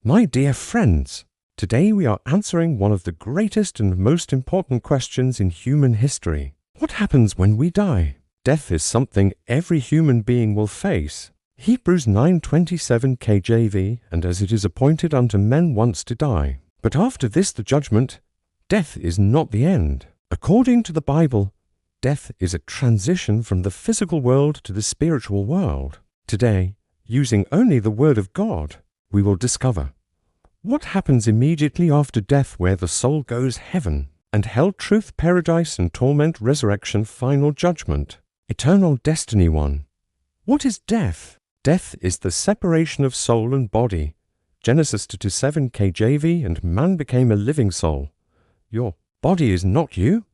My dear friends, today we are answering one of the greatest and most important questions in human history. What happens when we die? Death is something every human being will face. Hebrews 9:27 KJV, and as it is appointed unto men once to die. But after this the judgment. Death is not the end. According to the Bible, death is a transition from the physical world to the spiritual world. Today, using only the Word of God, we will discover what happens immediately after death, where the soul goes heaven, and hell, truth, paradise, and torment, resurrection, final judgment, eternal destiny 1. What is death? Death is the separation of soul and body. Genesis 2:7 KJV, and man became a living soul. Your body is not you.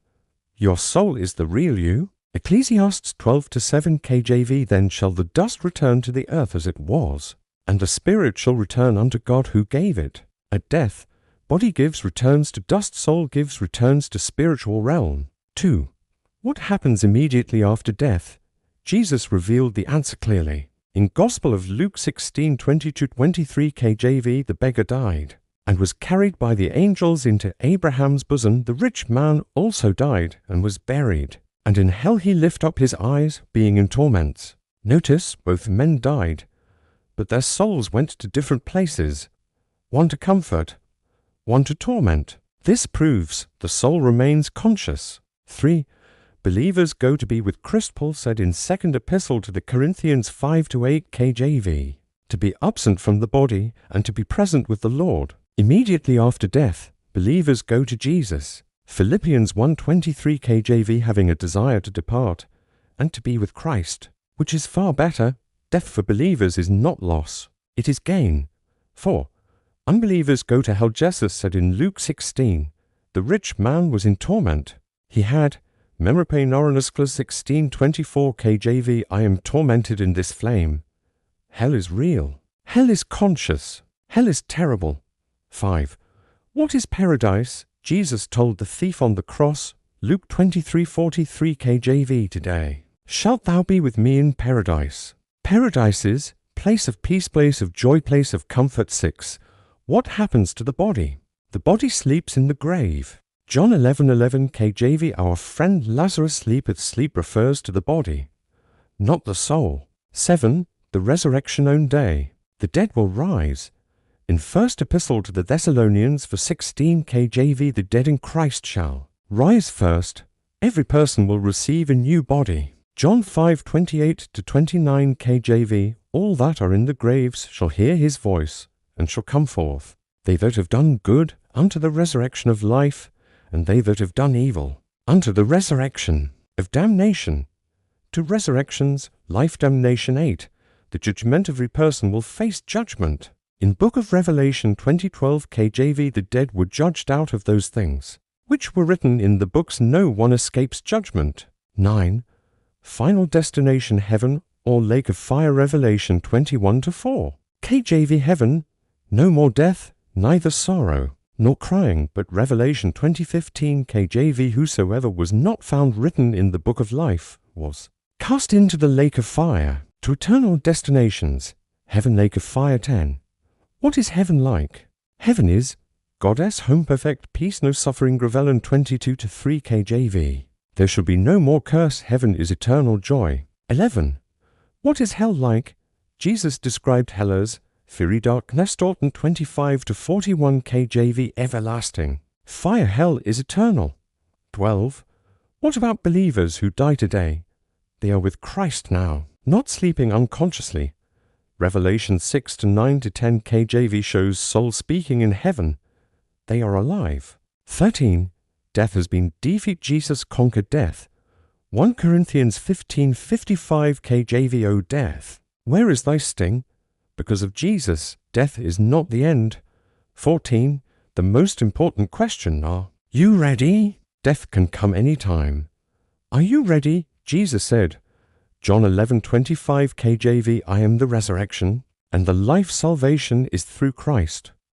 Your soul is the real you. Ecclesiastes 12:7 KJV, then shall the dust return to the earth as it was, and the spirit shall return unto God who gave it. At death, body gives returns to dust, soul gives returns to spiritual realm. 2. What happens immediately after death? Jesus revealed the answer clearly. In Gospel of Luke 16:20-23 KJV, the beggar died, and was carried by the angels into Abraham's bosom. The rich man also died, and was buried. And in hell he lift up his eyes, being in torments. Notice, both men died, but their souls went to different places, one to comfort, one to torment. This proves the soul remains conscious. 3. Believers go to be with Christ. Paul said in 2nd Epistle to the Corinthians 5:8 KJV, to be absent from the body and to be present with the Lord. Immediately after death, believers go to Jesus. Philippians 1:23 KJV, having a desire to depart and to be with Christ, which is far better. Death for believers is not loss, it is gain. 4. Unbelievers go to hell. Jesus said in Luke 16, the rich man was in torment. He had Memope Noranuscla 16:24 KJV, I am tormented in this flame. Hell is real. Hell is conscious. Hell is terrible. 5. What is paradise? Jesus told the thief on the cross, Luke 23:43 KJV today, shalt thou be with me in paradise? Paradise is place of peace, place of joy, place of comfort. 6. What happens to the body? The body sleeps in the grave. John 11:11 KJV, our friend Lazarus sleepeth. Sleep refers to the body, not the soul. 7. The resurrection own day. The dead will rise. In 1st Epistle to the Thessalonians 4:16 KJV, the dead in Christ shall rise first. Every person will receive a new body. John 5:28-29 KJV, all that are in the graves shall hear his voice, and shall come forth. They that have done good, unto the resurrection of life, and they that have done evil, unto the resurrection of damnation. To resurrections, life, damnation. 8. The judgment. Every person will face judgment. In Book of Revelation 20:12 KJV, the dead were judged out of those things which were written in the books. No one escapes judgment. 9. Final destination, heaven or lake of fire. Revelation 21:4 KJV, heaven, no more death, neither sorrow nor crying. But Revelation 20:15 KJV, whosoever was not found written in the book of life was cast into the lake of fire. To eternal destinations, heaven, lake of fire. 10. What is heaven like? Heaven is goddess, home, perfect peace, no suffering. Gravellan 22:3 KJV. There shall be no more curse. Heaven is eternal joy. 11. What is hell like? Jesus described hell as fiery darkness. Dalton 25:41 KJV, everlasting. Fire. Hell is eternal. 12. What about believers who die today? They are with Christ now, not sleeping unconsciously. Revelation 6:9-10 KJV shows souls speaking in heaven. They are alive. 13. Death has been defeated. Jesus conquered death. 1 Corinthians 15:55 KJV, O death, where is thy sting? Because of Jesus, death is not the end. 14. The most important question, are you ready? Death can come any time. Are you ready? Jesus said, John 11:25 KJV, I am the resurrection, and the life. Salvation is through Christ.